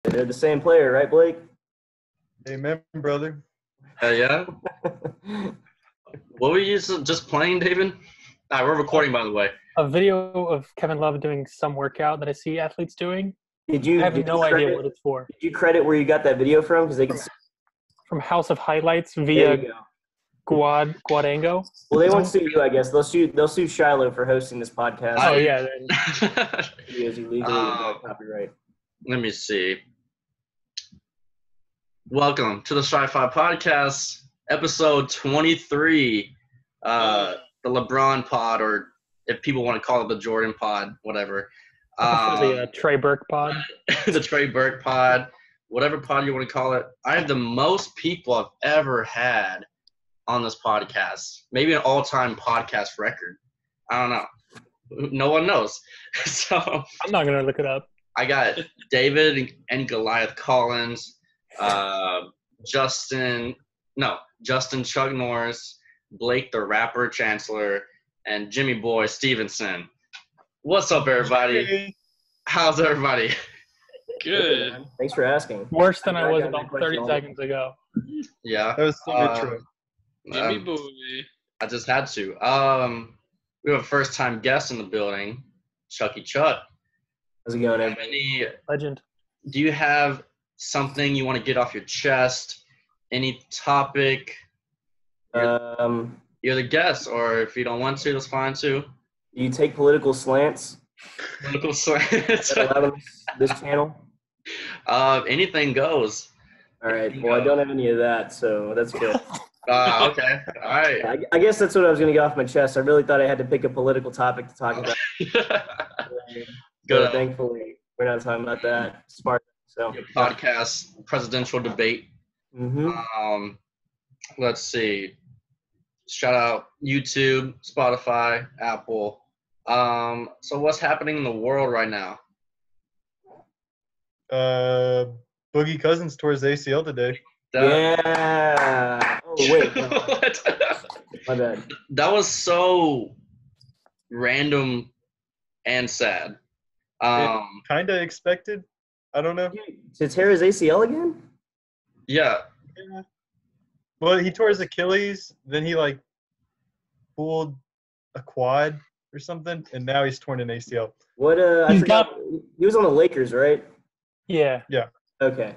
They're the same player, right, Blake? Amen, brother. Yeah. What were you just playing, David? We're recording, by the way. A video of Kevin Love doing some workout that I see athletes doing. I have no idea what it's for. Did you credit where you got that video from? Because they can from House of Highlights via Guadango. Well, they won't sue you, I guess. They'll sue Shiloh for hosting this podcast. Oh yeah. Videos illegally without copyright. Let me see. Welcome to the Sci-Fi podcast, episode 23. The LeBron pod, or if people want to call it the Jordan pod, whatever. The Trey Burke pod. The Trey Burke pod, whatever pod you want to call it. I have the most people I've ever had on this podcast. Maybe an all-time podcast record. I don't know. No one knows. So I'm not going to look it up. I got David and Goliath Collins, Justin Chuck Norris, Blake the rapper Chancellor, and Jimmy Boy Stephenson. What's up, everybody? How's everybody? Good. Thanks for asking. Worse than I was about 30 seconds ago. Yeah. That was so good. Jimmy Boy. I just had to. We have a first-time guest in the building, Chucky Chuck. How's it going, everybody? Legend. Do you have something you want to get off your chest? Any topic? You're the guest, or if you don't want to, that's fine too. Do you take political slants? Political slants? This channel? Anything goes. All right. Well, I don't have any of that, so that's good. Okay. All right. I guess that's what I was going to get off my chest. I really thought I had to pick a political topic to talk about. Good. So thankfully, we're not talking about that. Smart. So podcast, presidential debate. Mm-hmm. Let's see. Shout out YouTube, Spotify, Apple. So what's happening in the world right now? Boogie Cousins tore his ACL today. Yeah. Oh wait. No. My bad. That was so random and sad. Kind of expected. I don't know. To tear his ACL again? Yeah. Well, he tore his Achilles, then he pulled a quad or something, and now he's torn an ACL. What? He was on the Lakers, right? Yeah. Yeah. Okay.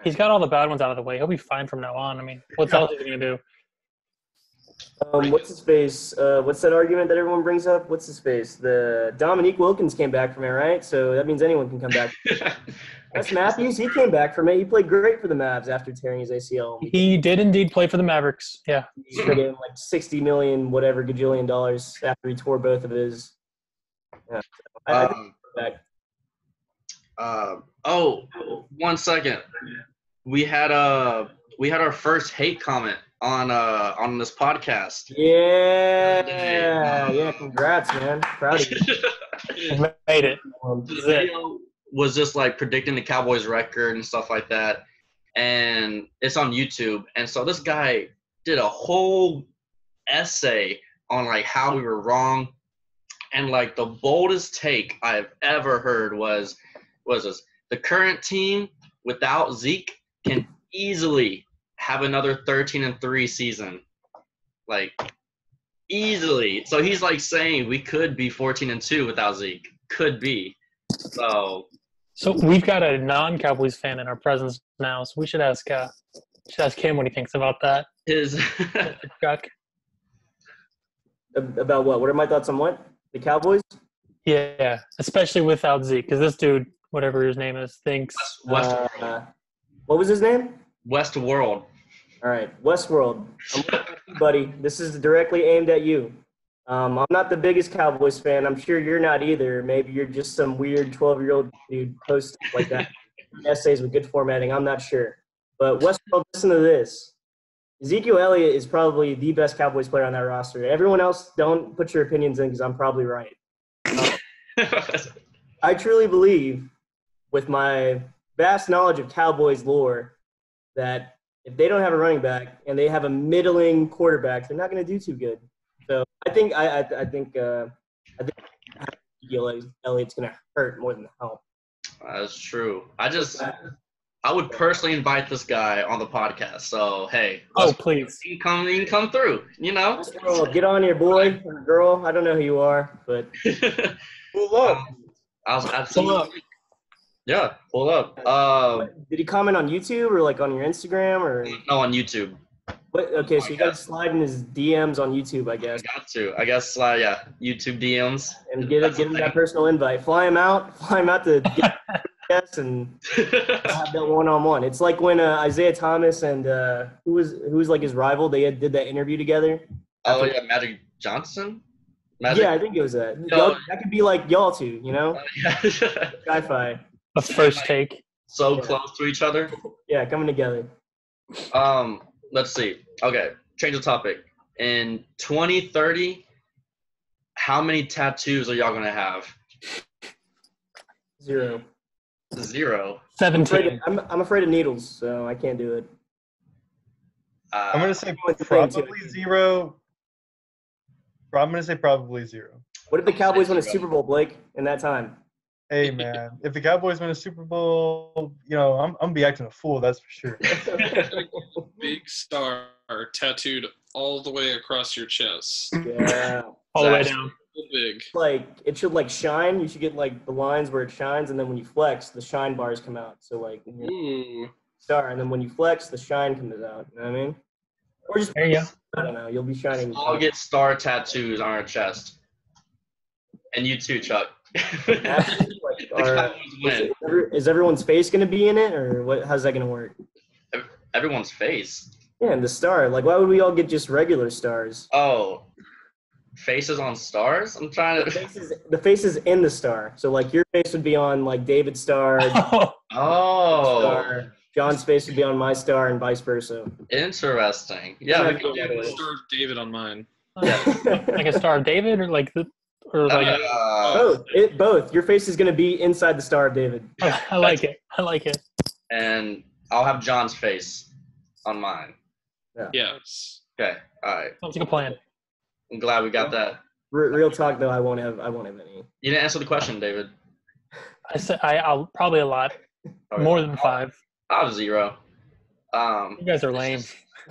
He's got all the bad ones out of the way. He'll be fine from now on. I mean, what else is he gonna do? What's his face? What's that argument that everyone brings up? What's his face? The Dominique Wilkins came back from it, right? So that means anyone can come back. Wes Matthews, he came back from it. He played great for the Mavs after tearing his ACL. He did indeed play for the Mavericks. Yeah. He gave him $60 million, whatever, gajillion dollars after he tore both of his. Yeah. I think back. 1 second. We had our first hate comment on this podcast. Yeah, congrats, man. Proud of you. He made it. The video was just predicting the Cowboys record and stuff like that, and it's on YouTube. And so this guy did a whole essay on how we were wrong, and the boldest take I've ever heard was this: the current team without Zeke can easily have another 13-3 season, easily. So he's saying we could be 14-2 without Zeke. Could be. So we've got a non-Cowboys fan in our presence now, so we should ask him what he thinks about that. Chuck. About what? What are my thoughts on what? The Cowboys? Yeah, especially without Zeke, because this dude, whatever his name is, thinks. What was his name? Westworld. All right, Westworld. I'm looking at you, buddy. This is directly aimed at you. I'm not the biggest Cowboys fan. I'm sure you're not either. Maybe you're just some weird 12-year-old dude posting like that. Essays with good formatting. I'm not sure. But Westworld, listen to this. Ezekiel Elliott is probably the best Cowboys player on that roster. Everyone else, don't put your opinions in because I'm probably right. I truly believe, with my vast knowledge of Cowboys lore, that if they don't have a running back and they have a middling quarterback, they're not going to do too good. So I think Ezekiel Elliott's going to hurt more than help. That's true. I would personally invite this guy on the podcast. So hey, please, you can come through. You know, get on here, boy or girl. I don't know who you are, but Pull up. I've seen. Yeah, pull up. Did he comment on YouTube or like on your Instagram or? No, on YouTube. What? Okay, so you got to slide in his DMs on YouTube, I guess. I guess, yeah, YouTube DMs. And get him that personal invite. Fly him out to get guests and have that one-on-one. It's like when Isaiah Thomas and who was like his rival, did that interview together. Oh, yeah, Magic Johnson? Yeah, I think it was that. No. That could be like y'all two, you know? Sci-fi. A first take. So close to each other. Yeah, coming together. Let's see. Okay, change the topic. In 2030, how many tattoos are y'all gonna have? 0. 0. 17. I'm afraid of needles, so I can't do it. I'm gonna say probably 0. I'm gonna say probably 0. What if the Cowboys win a Super Bowl, Blake, in that time? Hey man, if the Cowboys win a Super Bowl, I'm gonna be acting a fool. That's for sure. Big star tattooed all the way across your chest. Yeah. All the way down. Big. Like it should like shine. You should get like the lines where it shines, and then when you flex, the shine bars come out. So like Ooh. star, and then when you flex, the shine comes out. You know what I mean? Or just There you go. I don't know. You'll be shining. All get star tattoos on our chest. And you too, Chuck. Is everyone's face going to be in it, or what? How's that going to work? Everyone's face. Yeah, and the star. Like, why would we all get just regular stars? Oh, faces on stars? I'm trying to. The face is in the star. So, like, your face would be on like David's star. Oh. Star. John's face would be on my star, and vice versa. Interesting. Yeah, we can do the Star of David on mine. Like a Star of David, or like both. Your face is going to be inside the Star of David. I like it. And I'll have John's face on mine. Yeah. Yes. Okay. All right. Sounds like a plan. I'm glad we got that. Real talk though, I won't have any. You didn't answer the question, David. I said I'll probably a lot. More than 5. I'll have 0. You guys are lame.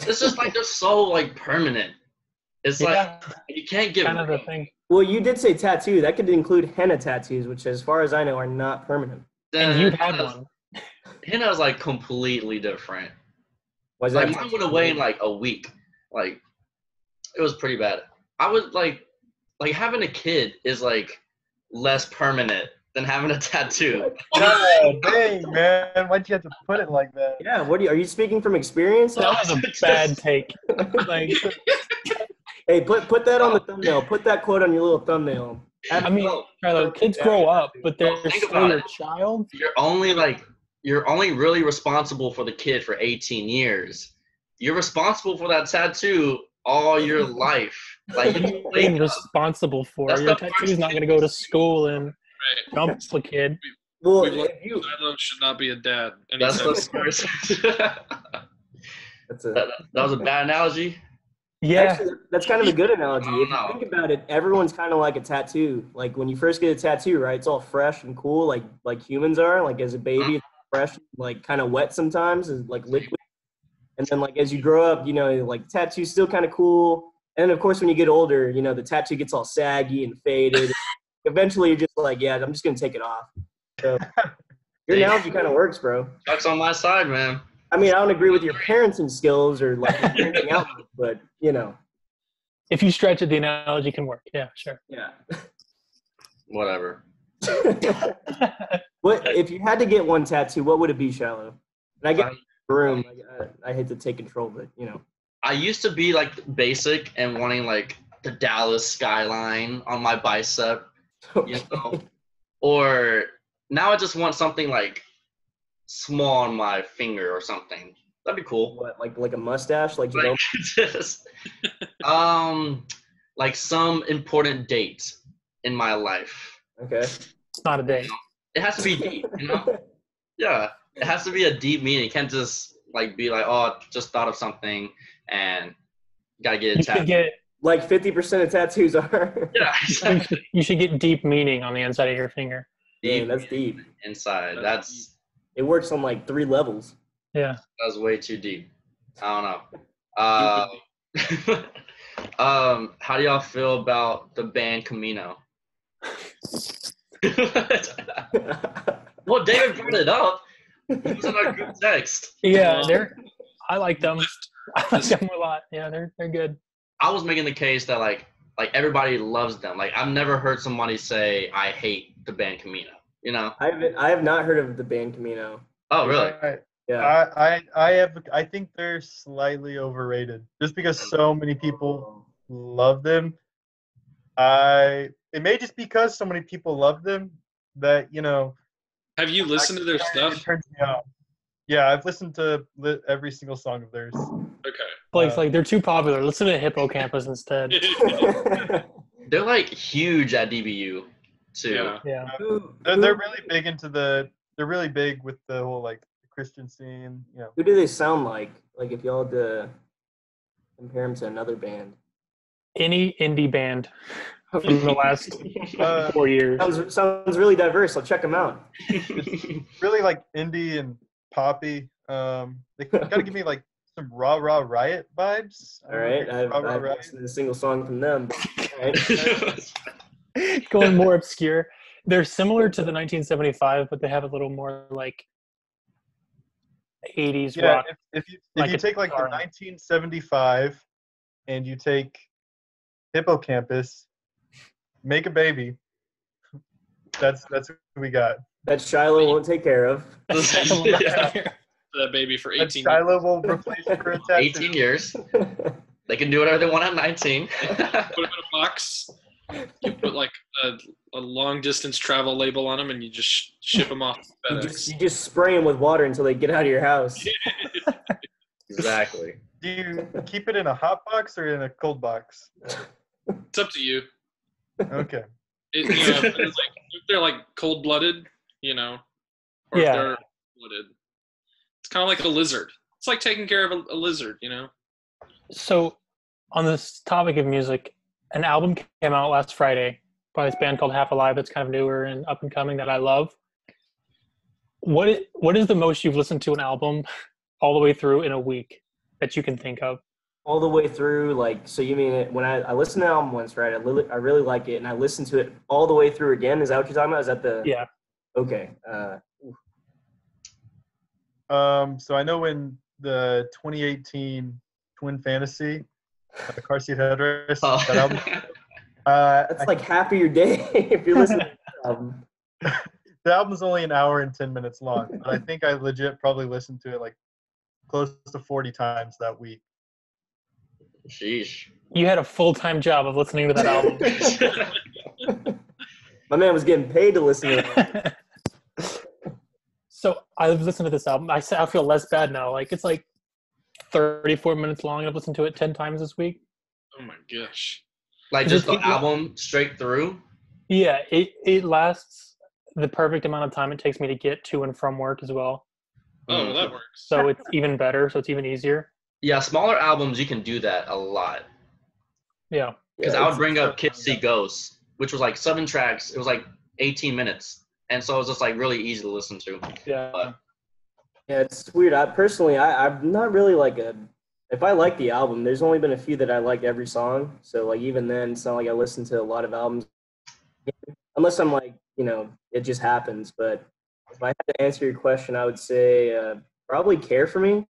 It's just like they're so like permanent. It's like you can't get kind of the thing. Well, you did say tattoo. That could include henna tattoos, which, as far as I know, are not permanent. And you've had one. Henna is like completely different. Why is that? Like mine went away in like a week. Like it was pretty bad. I would like having a kid is like less permanent than having a tattoo. God dang, man. Why'd you have to put it like that? Yeah, are you speaking from experience? That was a bad take. Like, hey, put that on the thumbnail. Put that quote on your little thumbnail. I mean, Tyler, kids grow up, but they're still your child. You're only really responsible for the kid for 18 years. You're responsible for that tattoo all your life. Like you're being responsible for. Your tattoo's not going to go to school and jump the kid. Well, Shiloh should not be a dad. That's the that was a bad analogy. Yeah. Actually, that's kind of a good analogy. If you think about it, everyone's kind of like a tattoo. Like when you first get a tattoo, right? It's all fresh and cool, like humans are. Like as a baby, it's fresh, like kind of wet sometimes, is like liquid. And then like as you grow up, like tattoo's still kind of cool. And then of course when you get older, the tattoo gets all saggy and faded. Eventually you're just like, yeah, I'm just gonna take it off. So your analogy kind of works, bro. Chuck's on my side, man. I mean, I don't agree with your parenting skills or like anything else, but if you stretch it, the analogy can work. Yeah, sure. Yeah. Whatever. What if you had to get one tattoo? What would it be, Shallow? And I get the room. I hate to take control, but I used to be like basic and wanting like the Dallas skyline on my bicep, or now I just want something like small on my finger or something. That'd be cool. What, like a mustache, like just, like some important date in my life. Okay. It's not a date. It has to be deep, Yeah, it has to be a deep meaning. It can't just like be like, oh, just thought of something and gotta get it tattooed. Like 50% of tattoos are. Yeah, exactly. You should get deep meaning on the inside of your finger. Deep. That's deep. Inside. That's It works on like 3 levels. Yeah. That was way too deep. I don't know. How do y'all feel about the band CAMINO? Well, David brought it up. He was in our group text. Yeah, I like them. I like them a lot. Yeah, they're good. I was making the case that like everybody loves them. Like I've never heard somebody say I hate the band CAMINO. You know? I have not heard of the band CAMINO. Oh, really? Yeah. I think they're slightly overrated just because so many people love them. It may just because so many people love them that, you know. Have you listened to their stuff? It turns me off. Yeah, I've listened to every single song of theirs. Okay. Blake's like, they're too popular. Listen to Hippocampus instead. They're like huge at DBU too. Yeah. They're really big they're really big with the whole like Christian scene. You know. Who do they sound like? Like if y'all had to compare them to another band. Any indie band from the last 4 years. Sounds really diverse. I'll check them out. It's really like indie and poppy. They gotta give me like some Rah Rah Riot vibes. All right, I've listened to a single song from them. All right. Going more obscure. They're similar to the 1975, but they have a little more like 80s rock. If you take like the 1975 and you take Hippocampus, Make a Baby, that's what we got. That Shiloh won't take care of. That baby for 18 years. Shiloh will replace it for a tattoo. 18 years. They can do whatever they want at 19. Put them in a box. You put like a long distance travel label on them, and you just ship them off to FedEx. You just spray them with water until they get out of your house. Exactly. Do you keep it in a hot box or in a cold box? It's up to you. Okay. If they're like cold blooded, you know, or if they're blooded. It's kind of like a lizard. It's like taking care of a lizard, you know? So, on this topic of music, an album came out last Friday by this band called Half Alive that's kind of newer and up and coming that I love. What is the most you've listened to an album all the way through in a week that you can think of? All the way through, like, so you mean it, when I listened to the album once, right? I really like it, and I listened to it all the way through again. Is that what you're talking about? Is that the... Yeah. Okay. So I know when the 2018 Twin Fantasy, the car seat headrest, that album. That's like half of your day if you're listening to the album. The album's only an hour and 10 minutes long, but I think I legit probably listened to it like close to 40 times that week. Sheesh. You had a full-time job of listening to that album. My man was getting paid to listen to it. So I've listened to this album. I feel less bad now. Like it's like 34 minutes long. I've listened to it 10 times this week. Oh my gosh. Like just the album straight through? Yeah, it lasts the perfect amount of time it takes me to get to and from work as well. Oh, well, that works. So it's even better. So it's even easier. Yeah, smaller albums, you can do that a lot. Yeah. Because I would bring up Kids See Ghosts, which was like 7 tracks. It was like 18 minutes. And so it was just like really easy to listen to. Yeah. But, Yeah, it's weird. I'm not really like if I like the album, there's only been a few that I liked every song. So like even then, it's not like I listen to a lot of albums. Unless I'm like, you know, it just happens. But if I had to answer your question, I would say probably Care For Me.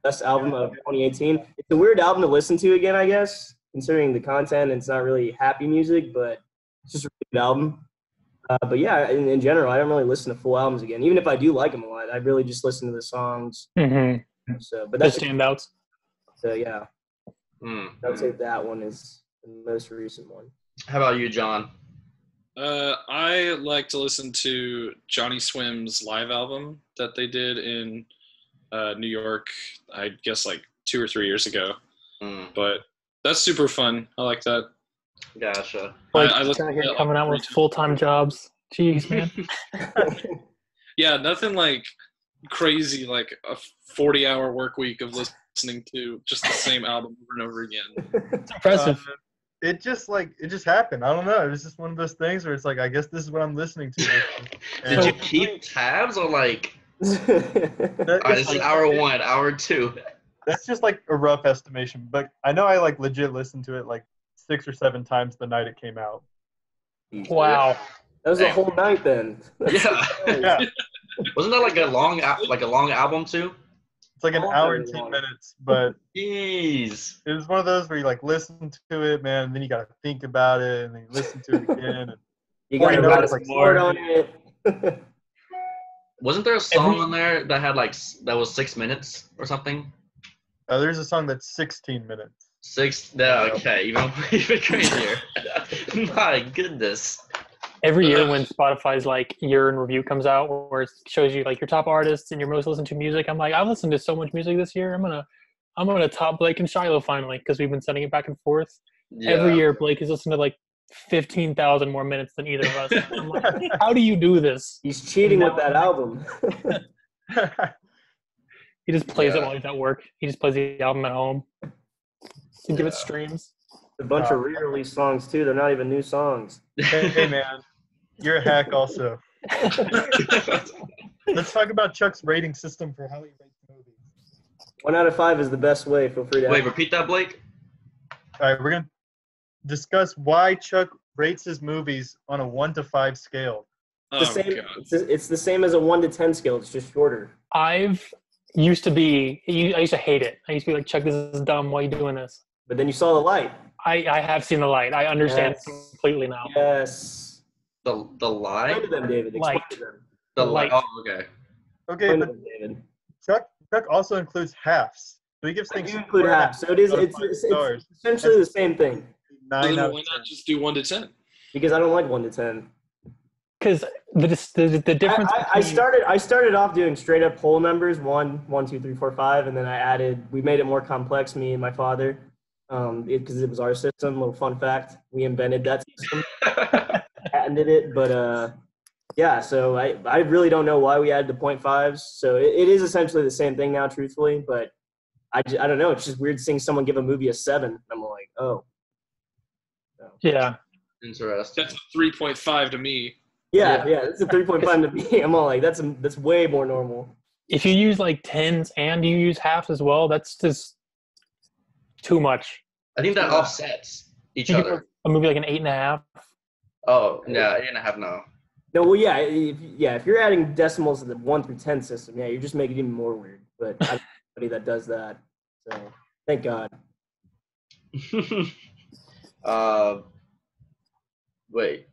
Best album of 2018. It's a weird album to listen to again, I guess, considering the content. It's not really happy music, but it's just a good album. But yeah, in general, I don't really listen to full albums again. Even if I do like them a lot, I really just listen to the songs. Mm-hmm. So, but that's the standouts. So yeah, I would say that one is the most recent one. how about you, John? I like to listen to Johnny Swim's live album that they did in New York, I guess like 2 or 3 years ago. But that's super fun. I like that. Gotcha. Like I look coming out with full-time jobs. Jeez, man. Yeah, nothing like crazy like a 40-hour work week of listening to just the same album over and over again. It's impressive. it just happened. I don't know. It was just one of those things where it's like, I guess this is what I'm listening to. Did you keep tabs or like? All right, this is like, hour 1, hour 2. That's just like a rough estimation, but I know I like legit listened to it like 6 or 7 times the night it came out. Wow. That was a whole night then. Yeah. Yeah. Wasn't that like a long album too? It's like an hour and 10 minutes, but Jeez. it was one of those where you like listen to it, man, and then you got to think about it, and then you listen to it again. And you got to notice, like more on it. Wasn't there a song on there that had that was 6 minutes or something? There's a song that's 16 minutes. 6? Yeah, okay, even crazier. My goodness. Every year when Spotify's like year in review comes out, where it shows you like your top artists and your most listened to music, I'm like, I've listened to so much music this year. I'm gonna top Blake and Shiloh finally, because we've been sending it back and forth. Yeah. Every year Blake has listened to like 15,000 more minutes than either of us. I'm like, how do you do this? He's cheating with that album. He just plays it while he's at work. He just plays the album at home to give it streams. A bunch of re-release songs too. They're not even new songs. Hey man, you're a hack also. Let's talk about Chuck's rating system for how he rates movies. 1 out of 5 is the best way. Feel free to. Wait, repeat that, Blake. All right, we're gonna discuss why Chuck rates his movies on a 1 to 5 scale. The same. It's the same as a 1 to 10 scale. It's just shorter. I used to hate it. I used to be like, Chuck, this is dumb. Why are you doing this? But then you saw the light. I have seen the light. I understand it completely now. Yes. The light. Explain to them, David. Explain to them. The light. Oh, okay. Okay, Explain but to them, David. Chuck also includes halves. So he gives I things. do include half. So it's essentially the same thing. 9 out of Why 10. not just do 1 to 10? Because I don't like 1 to 10. Because the difference. I started off doing straight up whole numbers 1, 2, 3, 4, 5, and then we made it more complex, me and my father, because it was our system. Little fun fact: we invented that system, patented it. But yeah, so I really don't know why we added the 0.5s. So it is essentially the same thing now, truthfully. But I don't know. It's just weird seeing someone give a movie a 7. I'm like, oh. So. Yeah. Interesting. That's a 3.5 to me. Yeah, it's a 3.5 to me. I'm all like, that's way more normal. If you use like tens and you use halves as well, that's just too much. I think that offsets each other. A movie like an 8.5. Oh, yeah, 8.5, no. No, well, yeah, if you're adding decimals to the 1 through 10 system, yeah, you're just making it even more weird. But I don't know anybody that does that, so thank God. Wait,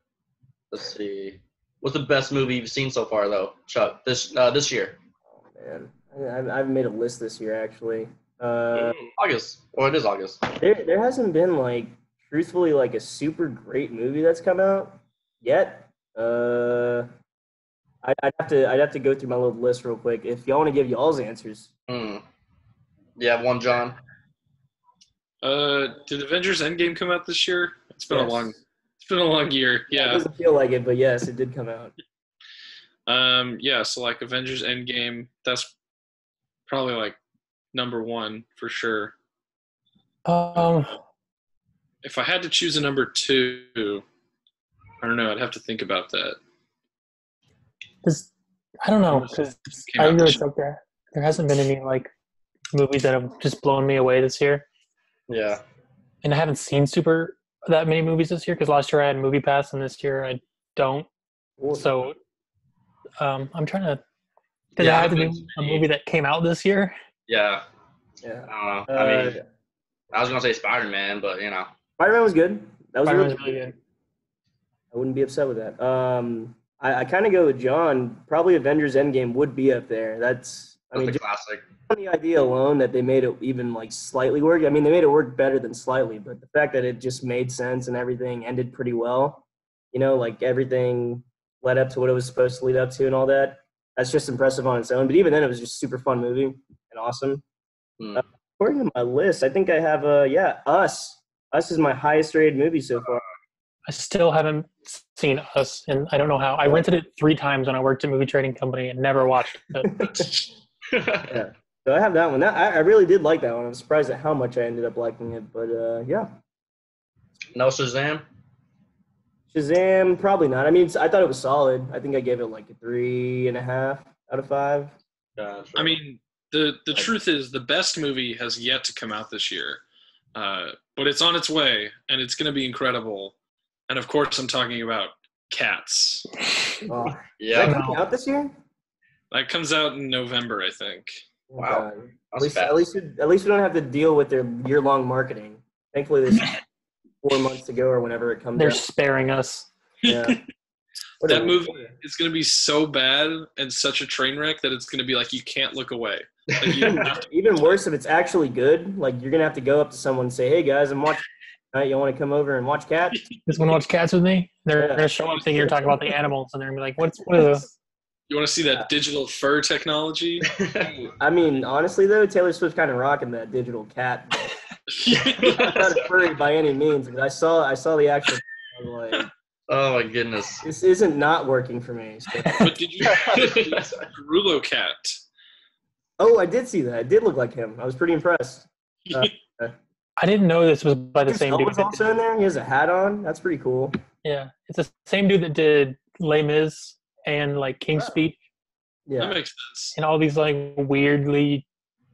let's see. What's the best movie you've seen so far, though, Chuck? This year. Oh man, I've made a list this year actually. August, or it is August. There hasn't been like truthfully like a super great movie that's come out yet. I'd have to go through my little list real quick if y'all want to give y'all's answers. Yeah, one, John. Did Avengers Endgame come out this year? It's been a long year. Yeah. It doesn't feel like it, but yes, it did come out. Yeah, so like Avengers Endgame, that's probably like number 1 for sure. If I had to choose a number 2, I don't know. I'd have to think about that. I don't know, because I agree with like that. There hasn't been any like movies that have just blown me away this year. Yeah. And I haven't seen that many movies this year, because last year I had Movie Pass and this year I don't. So I'm trying to. Did it have to be a movie that came out this year? Yeah. Yeah. I don't know. I mean, I was gonna say Spider-Man, but you know. Spider-Man was good. That was Spider-Man was really good. I wouldn't be upset with that. I kind of go with John. Probably Avengers Endgame would be up there. That's a classic. On the idea alone that they made it even like slightly work. I mean, they made it work better than slightly, but the fact that it just made sense and everything ended pretty well, like everything led up to what it was supposed to lead up to and all that. That's just impressive on its own. But even then, it was just a super fun movie and awesome. According to my list, I think I have Us. Us is my highest rated movie so far. I still haven't seen Us, and I don't know how. I rented it 3 times when I worked at a movie trading company and never watched it. Yeah. So I have that one. I really did like that one. I'm surprised at how much I ended up liking it, but yeah. No Shazam? Shazam, probably not. I mean, I thought it was solid. I think I gave it like a 3.5 out of 5. Gotcha. I mean, the truth is the best movie has yet to come out this year. But it's on its way, and it's going to be incredible. And, of course, I'm talking about Cats. Oh, yeah. Is that coming out this year? That comes out in November, I think. Wow. At least we don't have to deal with their year-long marketing. Thankfully, there's 4 months to go or whenever it comes They're out. sparing us. Yeah. That movie is going to be so bad and such a train wreck that it's going to be like you can't look away. Like, you have to. Even worse, if it's actually good, like you're going to have to go up to someone and say, hey, guys, I'm watching tonight. You want to come over and watch Cats? Just want to watch Cats with me? They're Yeah. going to show up thinking you're talking about the animals, and they're going to be like, what is this? You want to see that digital fur technology? I mean, honestly, though, Taylor Swift's kind of rocking that digital cat. I'm not a furry by any means, but I saw the actual. I was like, Oh my goodness. this isn't not working for me. So. But did you see Rulo Cat? Oh, I did see that. It did look like him. I was pretty impressed. I didn't know this was by the same dude. Owen's also in there. He has a hat on. That's pretty cool. Yeah, it's the same dude that did Les Mis and like King's Speech Yeah. That makes sense. and all these like weirdly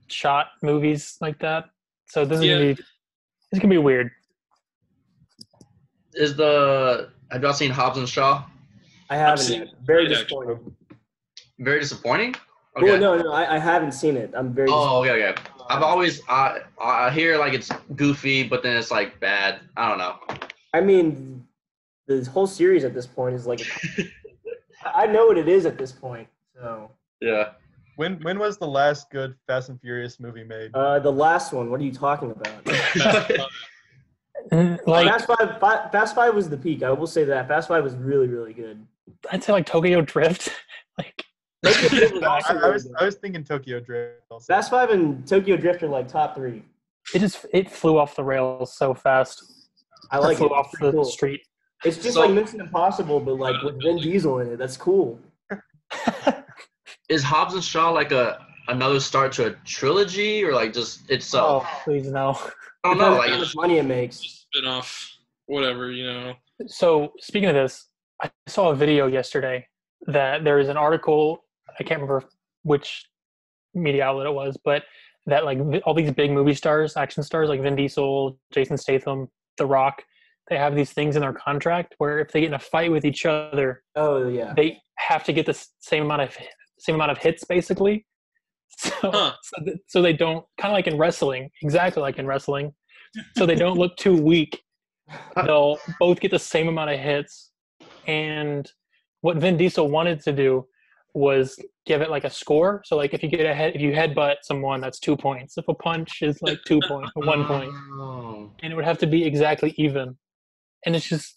shot movies like that. So this is gonna be weird. Have y'all seen Hobbs and Shaw? I haven't seen yet. Very it, disappointed. Very disappointing? Okay. Well, no, I haven't seen it. I'm very. Oh, okay. I've always I hear like it's goofy, but then it's like bad. I don't know. I mean, the whole series at this point is like. I know what it is at this point. So. Yeah. When was the last good Fast and Furious movie made? The last one. What are you talking about? Like Fast Five was the peak. I will say that Fast Five was really, really good. I'd say like Tokyo Drift. Like I was thinking Tokyo Drift also. Fast Five and Tokyo Drift are like top 3. it flew off the rails so fast. I like flew it. off It's pretty the cool. street. It's just So- like Mission Impossible, but like with Vin Diesel in it. That's cool. Is Hobbs and Shaw like another start to a trilogy or like just itself? Oh, please no. I don't know. Depends Like how much money it makes. Spin off, whatever, you know. So speaking of this, I saw a video yesterday that there is an article. I can't remember which media outlet it was, but that like all these big movie stars, action stars like Vin Diesel, Jason Statham, The Rock, they have these things in their contract where if they get in a fight with each other, Oh yeah. they have to get the same amount of hits, basically. So, so they don't, kind of like in wrestling, exactly like in wrestling. So they don't look too weak. They'll both get the same amount of hits. And what Vin Diesel wanted to do was give it like a score. So like if you headbutt someone, that's 2 points. If a punch is like 2 points, 1 point, Oh. and it would have to be exactly even. And it's just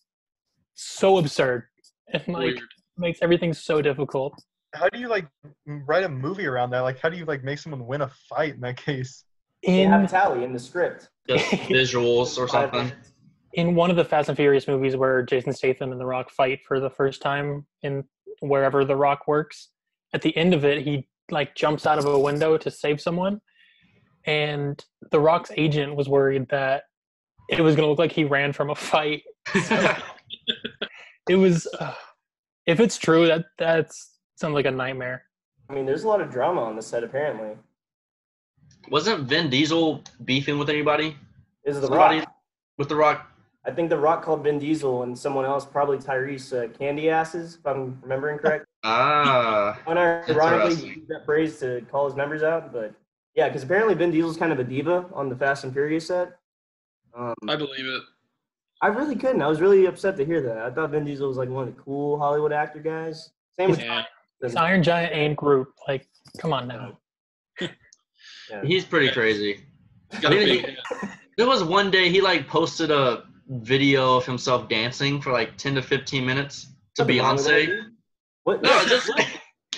so absurd. And like Weird. makes everything so difficult. How do you like write a movie around that? Like, how do you like make someone win a fight in that case? They have a In tally in the script. Just visuals or something. in one of the Fast and Furious movies where Jason Statham and The Rock fight for the first time in wherever The Rock works, at the end of it, he like jumps out of a window to save someone, and The Rock's agent was worried that it was going to look like he ran from a fight. So it was, if it's true, that sounds like a nightmare. I mean, there's a lot of drama on the set apparently. Wasn't Vin Diesel beefing with anybody? Is it The Somebody Rock? with The Rock? I think The Rock called Vin Diesel and someone else, probably Tyrese, candy asses, if I'm remembering correct. Ah. Unironically, Interesting. he used that phrase to call his members out, but yeah, because apparently Vin Diesel's kind of a diva on the Fast and Furious set. I believe it. I really couldn't. I was really upset to hear that. I thought Vin Diesel was like one of the cool Hollywood actor guys. Same with Yeah. It's Iron Giant and Groot. Like, come on now. Yeah. He's pretty crazy. Got a I mean, big head. There was one day he like posted a video of himself dancing for like 10 to 15 minutes to Nothing wrong with that, Beyonce. dude. What? No, just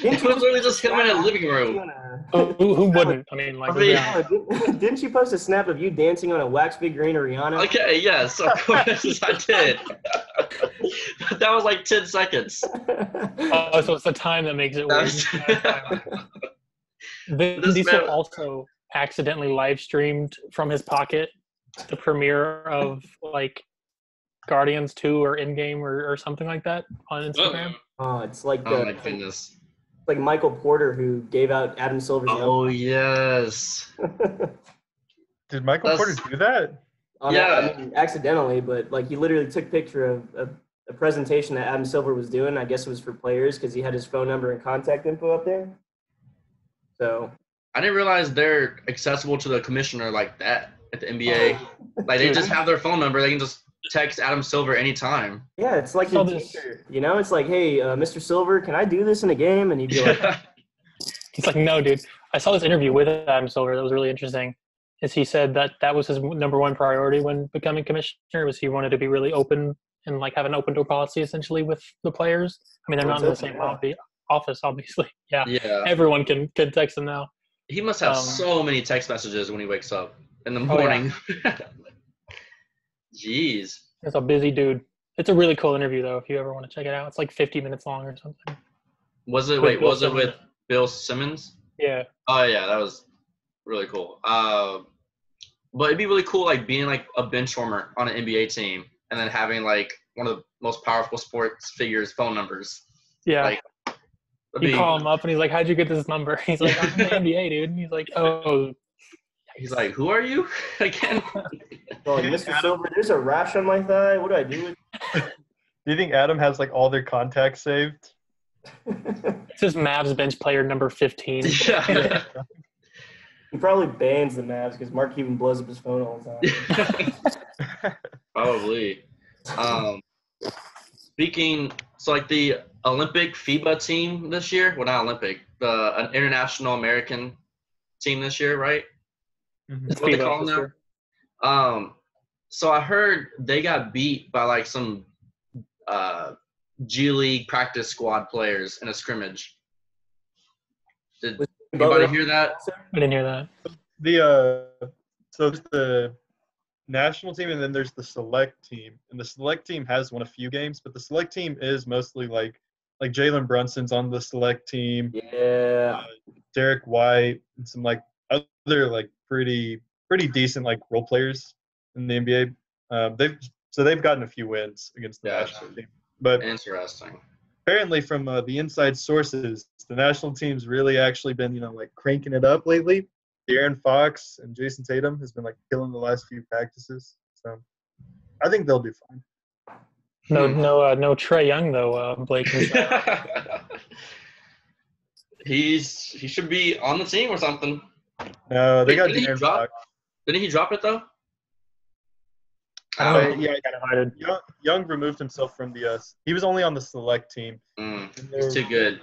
it was literally just him in a living room. Who wouldn't? I mean, like, I mean- yeah. Didn't you post a snap of you dancing on a wax figurine of Rihanna? Okay, yes, of course I did. But that was like 10 seconds. Oh, so it's the time that makes it weird. Vin This Diesel man- also accidentally live streamed from his pocket the premiere of like Guardians 2 or in-game or something like that on Instagram. It's like Oh my goodness. like Michael Porter who gave out Adam Silver's Oh yes. Did Michael Porter do that? Yeah. I mean, accidentally, but like he literally took a picture of a presentation that Adam Silver was doing. I guess it was for players because he had his phone number and contact info up there. So I didn't realize they're accessible to the commissioner like that at the NBA. Like they just have their phone number. They can just text Adam Silver anytime. yeah, it's like your teacher. You know, it's like, hey, Mr. Silver, can I do this in a game? And he'd be like, He's like, no, dude. I saw this interview with Adam Silver that was really interesting. Is he said that was his number one priority when becoming commissioner, was he wanted to be really open and like have an open door policy essentially with the players. I mean, they're not in the same office, obviously. Yeah. Everyone can text him now. He must have so many text messages when he wakes up in the morning. Yeah. Jeez. That's a busy dude. It's a really cool interview though, if you ever want to check it out. It's like 50 minutes long or something. Was it with Bill Simmons? Yeah. Oh yeah, that was really cool. But it'd be really cool like being like a bench warmer on an NBA team and then having like one of the most powerful sports figures' phone numbers. Yeah. Like, you call him up and he's like, "How'd you get this number?" He's like, "I'm in the NBA, dude." And he's like, "Oh." He's like, "Who are you again?" Like, Mr. Silver, there's a rash on my thigh. What do I do with Do you think Adam has like all their contacts saved? It says Mavs bench player number 15. Yeah. He probably bans the Mavs because Mark Cuban blows up his phone all the time. Probably. Speaking, so like the Olympic FIBA team this year, well not Olympic, an international American team this year, right? Mm-hmm. That's what they call them now. So I heard they got beat by like some G League practice squad players in a scrimmage. Did anybody hear that? I didn't hear that. So there's the national team and then there's the select team. And the select team has won a few games, but the select team is mostly like Jalen Brunson's on the select team. Yeah. Derek White and some like other like pretty decent like role players in the NBA. They've gotten a few wins against the national team. But interesting. Apparently, from the inside sources, the national team's really actually been, like cranking it up lately. De'Aaron Fox and Jason Tatum has been like killing the last few practices. So I think they'll do fine. No Trae Young though, Blake. He should be on the team or something. No, they got De'Aaron Fox. Didn't he drop it though? Young removed himself from the he was only on the select team. He's too good.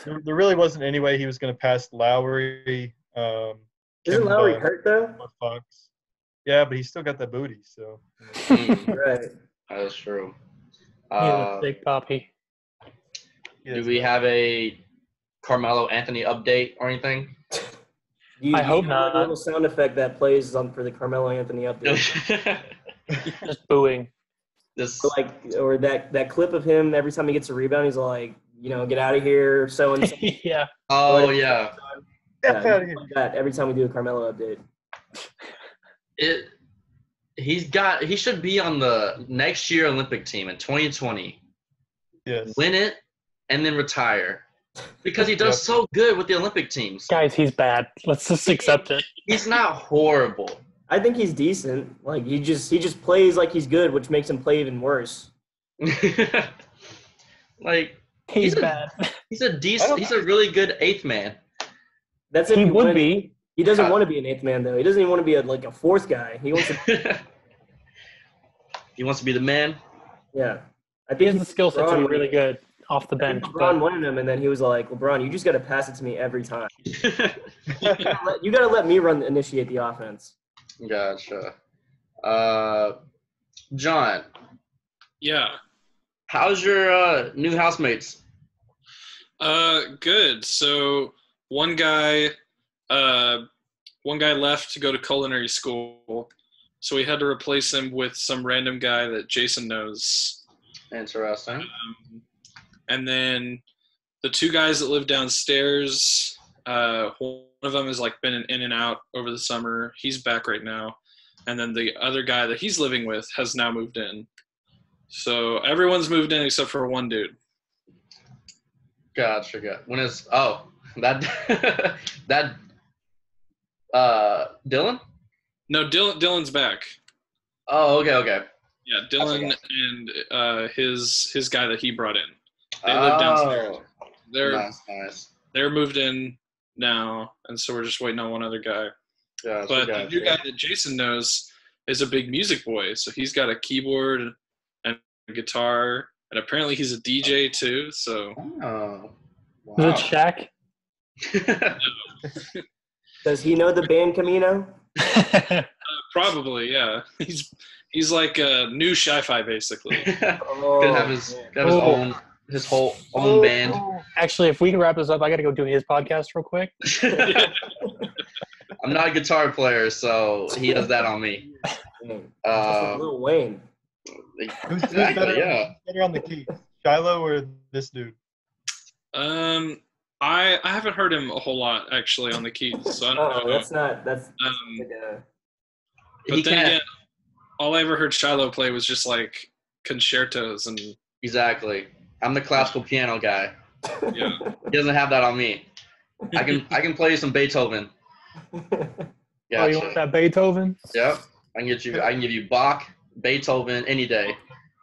There really wasn't any way he was going to pass Lowry. Isn't Lowry hurt though? Fox. Yeah, but he's still got that booty. So right. That is true. He's a big poppy. Do we have a Carmelo Anthony update or anything? I hope not. A little sound effect that plays for the Carmelo Anthony update. Just booing. Or that clip of him every time he gets a rebound, he's like, get out of here, so and so. Yeah. Oh yeah. Get out of here. Like that every time we do a Carmelo update. He should be on the next year Olympic team in 2020. Yes. Win it and then retire. Because he does so good with the Olympic teams. Guys, he's bad. Let's just accept it. He's not horrible. I think he's decent. Like he just plays like he's good, which makes him play even worse. Like he's bad. He's a really good eighth man. That's if he would be. He doesn't want to be an eighth man though. He doesn't even want to be a fourth guy. He wants to. He wants to be the man. Yeah, I think he has the skill set to be really good off the bench. LeBron wanted him, and then he was like, "LeBron, you just got to pass it to me every time. You got to let me initiate the offense." Gotcha. John. Yeah. How's your new housemates? Good. So one guy left to go to culinary school, so we had to replace him with some random guy that Jason knows. Interesting. And then the two guys that live downstairs, one of them has like been in and out over the summer. He's back right now. and then the other guy that he's living with has now moved in. So everyone's moved in except for one dude. Gotcha. When is that that Dylan? No, Dylan's back. Oh, okay. Yeah, Dylan and his guy that he brought in. They live downstairs. Nice. They're moved in now, and so we're just waiting on one other guy. But the new guy that Jason knows is a big music boy, so he's got a keyboard and a guitar, and apparently he's a DJ too. So. Oh. Wow. Is it Shaq? Does he know the band Camino? Probably, yeah. He's like a new Shi-Fi, basically. Could have his whole own band. Actually, if we can wrap this up, I got to go do his podcast real quick. I'm not a guitar player, so he does that on me. Lil Wayne. Who's better on the keys, Shiloh or this dude? I haven't heard him a whole lot actually on the keys, so I don't know. That's but then again, all I ever heard Shiloh play was just like concertos and. Exactly. I'm the classical piano guy. Yeah. He doesn't have that on me. I can play you some Beethoven. Gotcha. Oh, you want that Beethoven? Yep. I can give you Bach, Beethoven any day.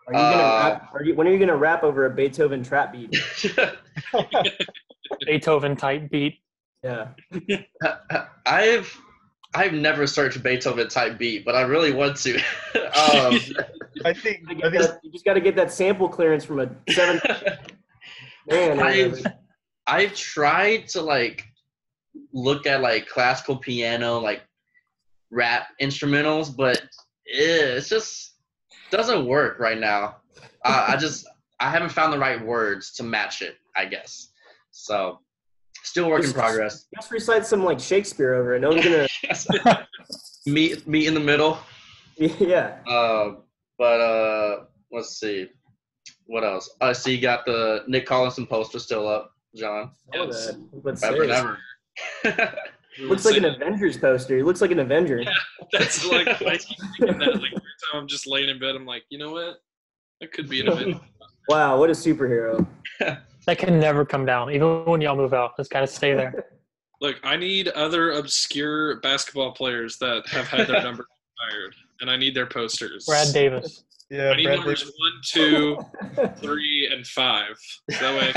When are you gonna rap over a Beethoven trap beat? Beethoven type beat. Yeah. I've never searched Beethoven type beat, but I really want to. I think you just got to get that sample clearance from a 7. Man, I've tried to like look at like classical piano like rap instrumentals, but it just doesn't work right now. I haven't found the right words to match it, I guess. So still work in progress. Just recite some like Shakespeare over it. No one's gonna meet in the middle. Yeah. But let's see. What else? I see you got the Nick Collison poster still up, John. Yes. Better than ever. Looks like an Avengers poster. He looks like an Avenger. Yeah, that's like I keep thinking that. Like every time I'm just laying in bed, I'm like, you know what? That could be an Avenger. Wow, what a superhero. That can never come down, even when y'all move out. It's got to stay there. Look, I need other obscure basketball players that have had their numbers retired, and I need their posters. Brad Davis. Yeah, I need numbers 1, 2, 3, and 5. That way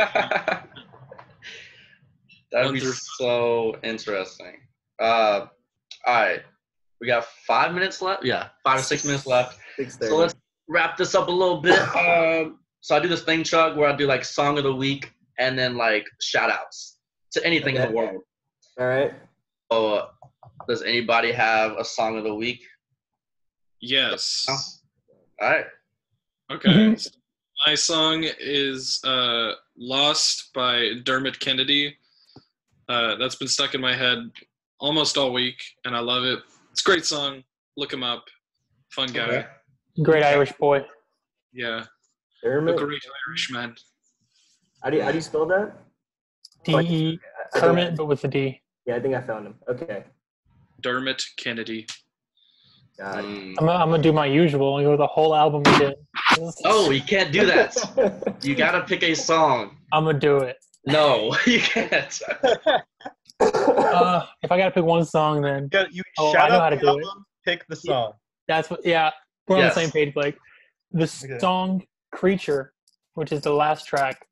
that would be so interesting. All right. We got 5 minutes left. Yeah, 5 or 6 minutes left. So let's wrap this up a little bit. So I do this thing, Chuck, where I do like song of the week and then like shout outs to anything in the world. All right. So does anybody have a song of the week? Yes. Oh. All right. Okay. So my song is Lost by Dermot Kennedy. That's been stuck in my head almost all week, and I love it. It's a great song. Look him up. Fun guy. Okay. Great Irish boy. Yeah. Dermot? A great Irish man. How do you spell that? D-E, Kermit, but with a D. Yeah, I think I found him. Okay. Dermot Kennedy. God. I'm gonna do my usual and go with the whole album again. Oh, you can't do that. You gotta pick a song. I'm gonna do it. No, you can't. If I gotta pick one song, then I know how to do it. Pick the song. That's what. Yeah, we're on the same page. Like the song "Creature," which is the last track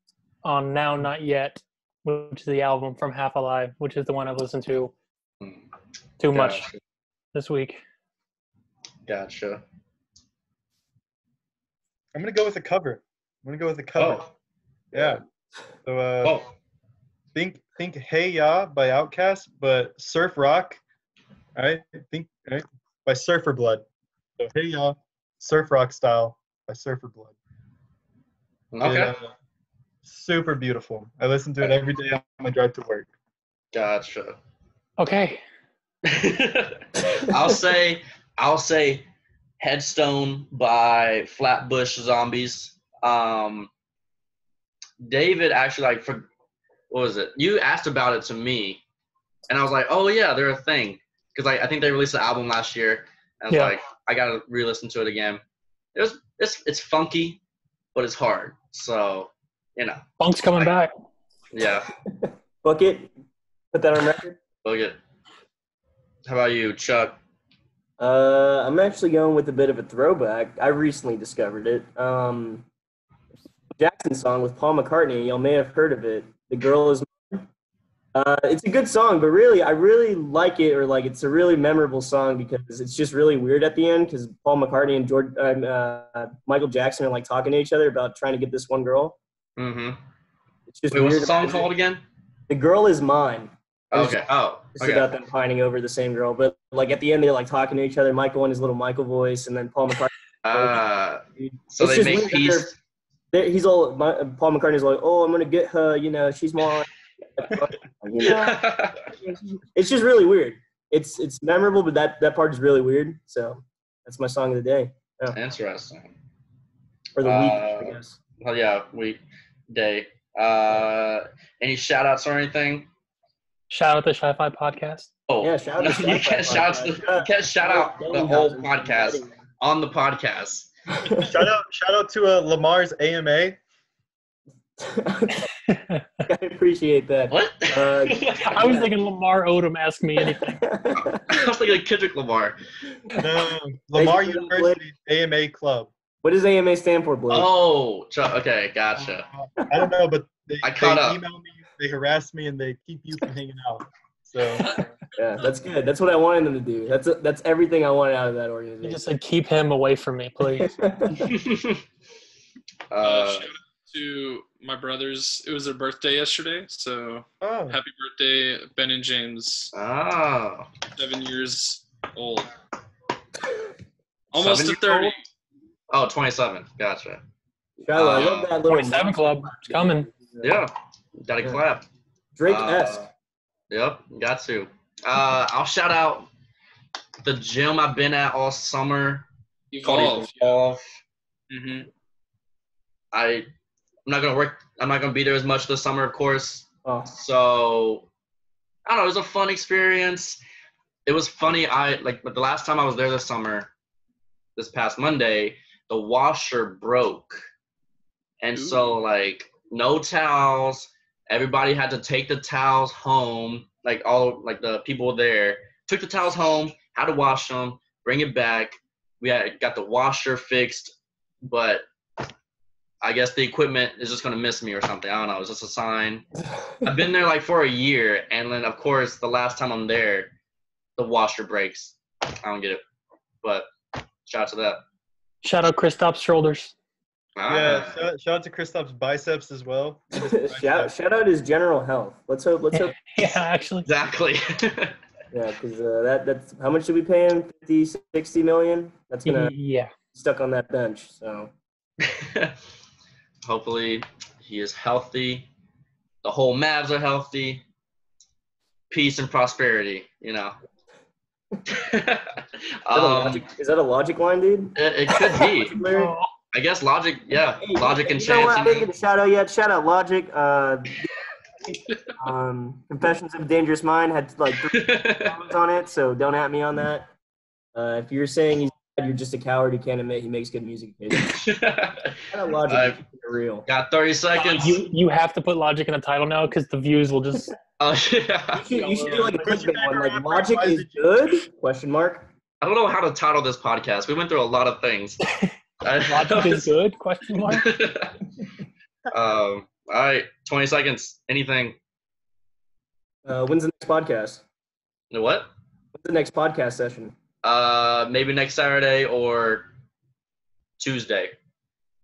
on "Now Not Yet," which is the album from Half Alive, which is the one I've listened to too much this week. Gotcha. I'm gonna go with a cover. Oh. Yeah. So think Hey Ya by Outkast, but surf rock. All right. By Surfer Blood. So Hey Ya, surf rock style by Surfer Blood. Okay. Super beautiful. I listen to it every day on my drive to work. Gotcha. Okay. I'll say Headstone by Flatbush Zombies. David actually what was it? You asked about it to me, and I was like, oh yeah, they're a thing, because I think they released an album last year, And it's like I gotta re-listen to it again. It's funky, but it's hard. So, Funk's coming back. Yeah. Book it. Put that on record. Book it. How about you, Chuck? I'm actually going with a bit of a throwback. I recently discovered it. Jackson song with Paul McCartney. Y'all may have heard of it. The Girl Is Mine. It's a good song, but really, I really like it, or like it's a really memorable song because it's just really weird at the end because Paul McCartney and Michael Jackson are like talking to each other about trying to get this one girl. Mm-hmm. It's just Wait, weird. what's the song called again? The Girl Is Mine. Okay. It's about them pining over the same girl, but like at the end they're like talking to each other. Michael in his little Michael voice, and then Paul McCartney. So they make peace. He's all Paul McCartney's like, oh, I'm gonna get her. She's mine. It's just really weird. It's memorable, but that part is really weird. So that's my song of the day. Yeah. Interesting. Or the week, I guess. Well, yeah, weekday. Any shout outs or anything? Shout out the Shi-Fi podcast. Oh, yeah, shout out. You can't shout out the whole podcast on the podcast. Shout out to Lamar's AMA. I appreciate that. What? I was thinking Lamar Odom, ask me anything. I was thinking Kendrick Lamar. No, Lamar University AMA Club. What does AMA stand for, Blake? Oh, okay, gotcha. I don't know, but they email me, they harass me, and they keep you from hanging out. So yeah, that's good. That's what I wanted them to do. That's everything I wanted out of that organization. You just said, keep him away from me, please. Shout out to my brothers. It was their birthday yesterday, so happy birthday, Ben and James. 7 years old. Almost to 30. Oh, 27. Gotcha. I love that little 27 club. It's coming. Yeah. Gotta clap. Drake-esque. Yep, got to. I'll shout out the gym I've been at all summer. Evolve. Mm-hmm. I'm not gonna be there as much this summer, of course. Oh. So I don't know. It was a fun experience. It was funny. But the last time I was there this summer, this past Monday, the washer broke, and so like no towels. Everybody had to take the towels home. The people there took the towels home, had to wash them, bring it back. We got the washer fixed, but I guess the equipment is just gonna miss me or something. I don't know. It's just a sign. I've been there for a year, and then of course the last time I'm there, the washer breaks. I don't get it, but shout out to that. Shout out Kristaps' shoulders. Yeah, shout out to Kristaps' biceps as well. shout out his general health. Let's hope. Yeah, actually. Exactly. Yeah, because that's how much did we pay him? 50, 60 million. That's gonna be stuck on that bench. So hopefully he is healthy. The whole Mavs are healthy. Peace and prosperity. Is that a Logic line, dude? It could be. I guess Logic, yeah. Hey, Logic and Chance. I didn't get a shout out yet. Shout out Logic. Confessions of a Dangerous Mind had 3 songs on it, so don't at me on that. If you're saying he's bad, you're just a coward who can't admit he makes good music. Shout out Logic. For real. Got 30 seconds. You have to put Logic in the title now because the views will just. Yeah. You should do like a clickbait one, like Logic is good? Question mark. I don't know how to title this podcast. We went through a lot of things. Logic is good? Question mark. All right, 20 seconds. Anything? When's the next podcast? The what? When's the next podcast session? Maybe next Saturday or Tuesday.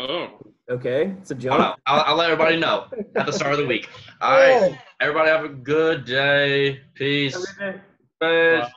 Oh. Okay, it's a jump. I'll let everybody know at the start of the week. All right, everybody have a good day. Peace. Have a good day. Bye.